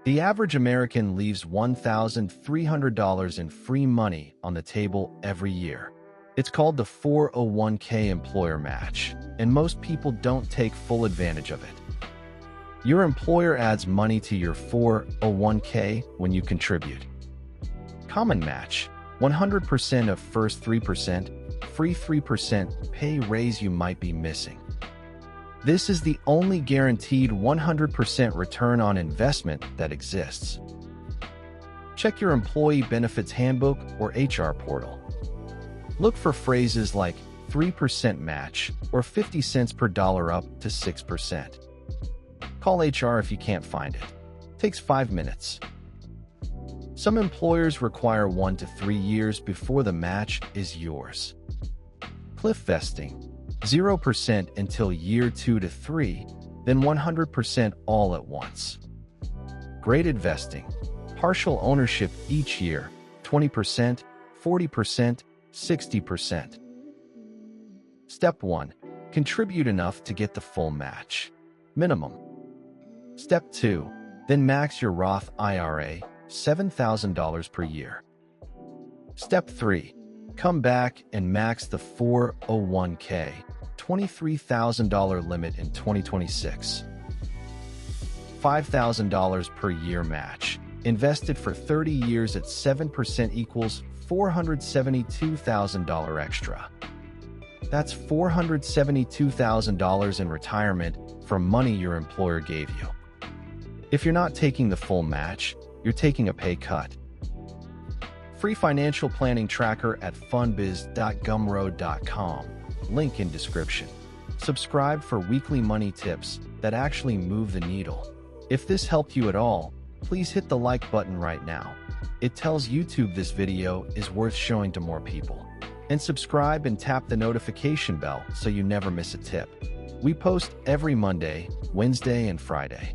The average American leaves $1,300 in free money on the table every year. It's called the 401k employer match, and most people don't take full advantage of it. Your employer adds money to your 401k when you contribute. Common match, 100% of first 3%, free 3% pay raise you might be missing. This is the only guaranteed 100% return on investment that exists. Check your Employee Benefits Handbook or HR portal. Look for phrases like 3% match or 50 cents per dollar up to 6%. Call HR if you can't find it. Takes 5 minutes. Some employers require 1 to 3 years before the match is yours. Cliff vesting, 0% until year 2 to 3, then 100% all at once. Graded vesting, partial ownership each year, 20%, 40%, 60%. Step 1. Contribute enough to get the full match. Minimum. Step 2. Then max your Roth IRA, $7,000 per year. Step 3. Come back and max the 401k, $23,000 limit in 2026. $5,000 per year match. Invested for 30 years at 7% equals $472,000 extra. That's $472,000 in retirement from money your employer gave you. If you're not taking the full match, you're taking a pay cut. Free financial planning tracker at funbiz.gumroad.com. Link in description. Subscribe for weekly money tips that actually move the needle. If this helped you at all, please hit the like button right now. It tells YouTube this video is worth showing to more people. And subscribe and tap the notification bell so you never miss a tip. We post every Monday, Wednesday, and Friday.